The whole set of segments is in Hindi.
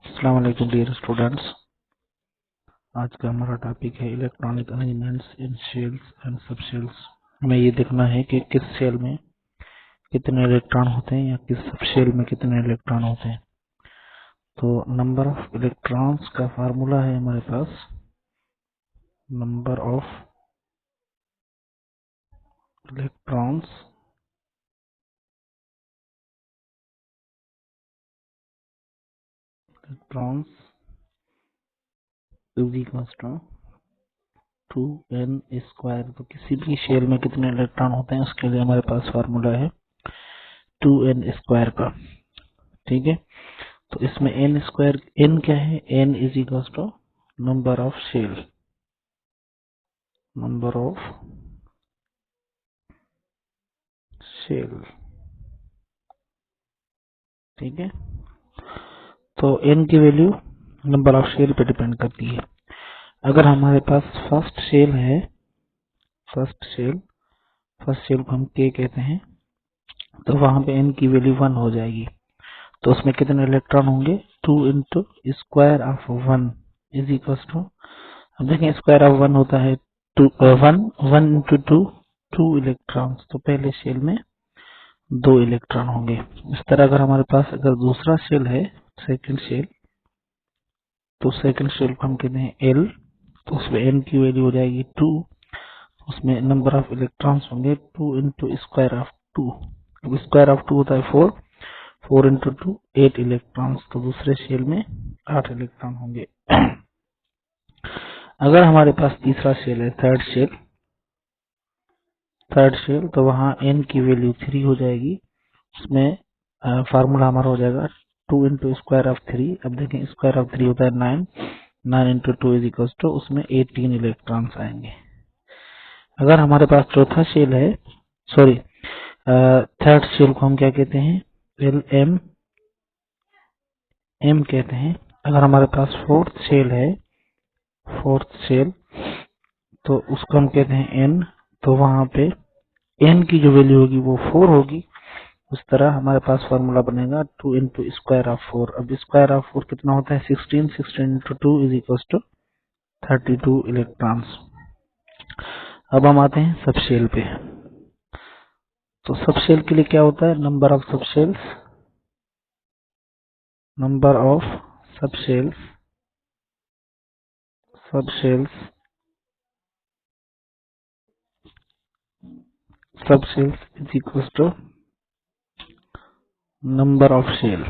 अस्सलाम वालेकुम डियर स्टूडेंट्स। आज का हमारा टॉपिक है electronic arrangements in shells and सब शेल्स। हमें ये देखना है कि किस शेल में कितने इलेक्ट्रॉन होते हैं या किस सब शेल में कितने इलेक्ट्रॉन होते हैं। तो नंबर ऑफ इलेक्ट्रॉन्स का फार्मूला है हमारे पास, number of electrons is equals to 2n square. तो किसी भी शेल में कितने इलेक्ट्रॉन होते हैं उसके लिए हमारे पास फार्मूला है 2n स्क्वायर का। ठीक है, तो इसमें एन स्क्वायर, एन क्या है, N is equal to number of shell, number of shell. ठीक है, तो एन की वैल्यू नंबर ऑफ शेल पे डिपेंड करती है। अगर हमारे पास फर्स्ट शेल है, फर्स्ट शेल को हम के कहते हैं, तो वहां पे एन की वैल्यू 1 हो जाएगी। तो उसमें कितने इलेक्ट्रॉन होंगे, 2 into square of 1 is equal to, अब देखें स्क्वायर ऑफ 1 होता है 2, 1 इंटू 2 इलेक्ट्रॉन। तो पहले शेल में 2 इलेक्ट्रॉन होंगे। इस तरह अगर हमारे पास अगर दूसरा शेल है, सेकंड शेल, तो सेकंड शेल को हम कहते हैं एल। तो उसमें एन की वैल्यू हो जाएगी 2, उसमें नंबर ऑफ इलेक्ट्रॉन्स होंगे 2 इंटू स्क्वायर ऑफ 2। अब स्क्वायर ऑफ 2 होता है 4, 4 इंटू 2 8 इलेक्ट्रॉन्स। तो दूसरे शेल में 8 इलेक्ट्रॉन होंगे। अगर हमारे पास तीसरा शेल है, थर्ड शेल, तो वहाँ एन की वैल्यू 3 हो जाएगी। उसमें फार्मूला हमारा हो जाएगा 2 इंटू स्क्वायर ऑफ 3। अब देखें स्क्वायर ऑफ 3 होता है 9, 9 इंटू 2 इज इक्वल टू, उसमें 18 इलेक्ट्रॉन्स आएंगे। अगर हमारे पास चौथा शेल है, सॉरी थर्ड शेल को हम क्या कहते हैं, एल एम कहते हैं। अगर हमारे पास फोर्थ शेल है, फोर्थ शेल, तो उसको हम कहते हैं एन। तो वहां पे एन की जो वैल्यू होगी वो 4 होगी। उस तरह हमारे पास फॉर्मूला बनेगा 2 इंटू स्क्वायर ऑफ 4। अब स्क्वायर ऑफ 4 कितना होता है, 16, 16 into 2 is equal to 32 electrons. अब हम आते हैं सब शेल पे। तो सब शेल के लिए क्या होता है, number of sub shells, number of sub shells, sub shells, sub shells is equal to number of shell.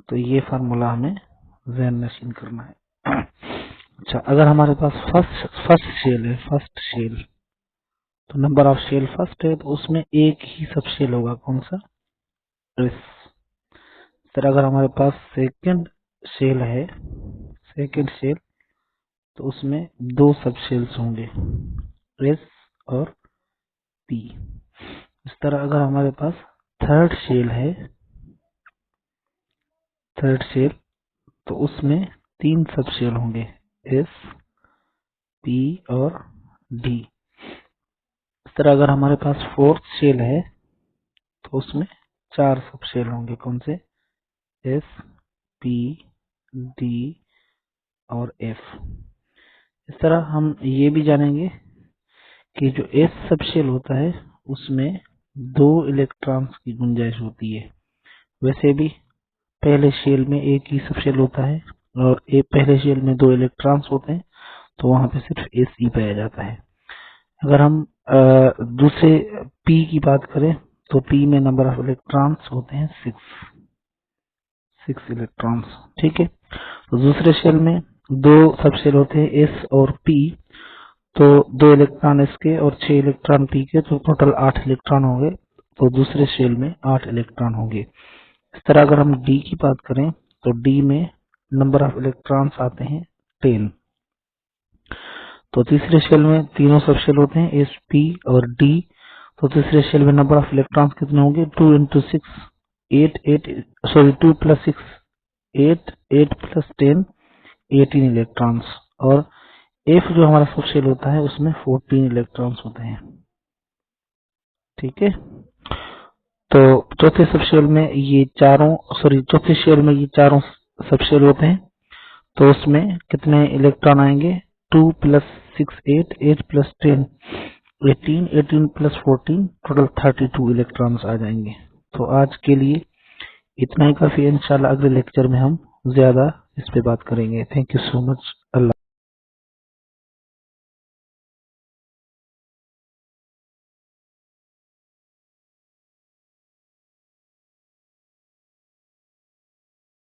तो ये फार्मूला हमें ज़हन नशीन करना है। अच्छा, अगर हमारे पास फर्स्ट शेल है, फर्स्ट शेल, तो नंबर ऑफ शेल फर्स्ट है, तो उसमें एक ही सब शेल होगा, कौन सा, इस तरह। अगर हमारे पास सेकंड शेल है, सेकंड शेल, तो उसमें 2 सब शेल्स होंगे, एस और पी। इस तरह अगर हमारे पास थर्ड शेल है, थर्ड शेल, तो उसमें 3 सब शेल होंगे, एस, पी और डी। इस तरह अगर हमारे पास फोर्थ शेल है, तो उसमें 4 सब शेल होंगे, कौन से, एस, पी, डी और एफ। इस तरह हम ये भी जानेंगे कि जो एस सब शेल होता है उसमें 2 इलेक्ट्रॉन्स की गुंजाइश होती है। वैसे भी पहले शेल में एक ही सब शेल होता है और एक पहले शेल में 2 इलेक्ट्रॉन्स होते हैं, तो वहां पे सिर्फ एस ही पाया जाता है। अगर हम दूसरे पी की बात करें, तो पी में नंबर ऑफ इलेक्ट्रॉन्स होते हैं 6 इलेक्ट्रॉन्स। ठीक है, तो दूसरे शेल में 2 सब शेल होते हैं, एस और पी, तो 2 इलेक्ट्रॉन एस के और 6 इलेक्ट्रॉन पी के, तो टोटल 8 इलेक्ट्रॉन होंगे। तो दूसरे शेल में 8 इलेक्ट्रॉन होंगे। इस तरह अगर हम डी की बात करें, तो डी में नंबर ऑफ इलेक्ट्रॉन्स आते हैं 10। तो तीसरे शेल में तीनों सब शेल होते हैं, एस, पी और डी। तो तीसरे शेल में नंबर ऑफ इलेक्ट्रॉन्स कितने होंगे, 2 into 6 8, 8 sorry 2 plus 6 8, 8 plus 10 18 electrons. और एफ जो हमारा सब शेल होता है उसमें 14 इलेक्ट्रॉन्स होते हैं। ठीक है, तो चौथे सबशेल में ये चौथे शेल में ये चारों सबशेल होते हैं। तो उसमें कितने इलेक्ट्रॉन आएंगे? 2 + 6 8, 8 + 10 18, 18 + 14 टोटल 32 इलेक्ट्रॉन्स आ जाएंगे। तो आज के लिए इतना ही काफी है। इंशाल्लाह अगले लेक्चर में हम ज्यादा इस पे बात करेंगे। Thank you so much.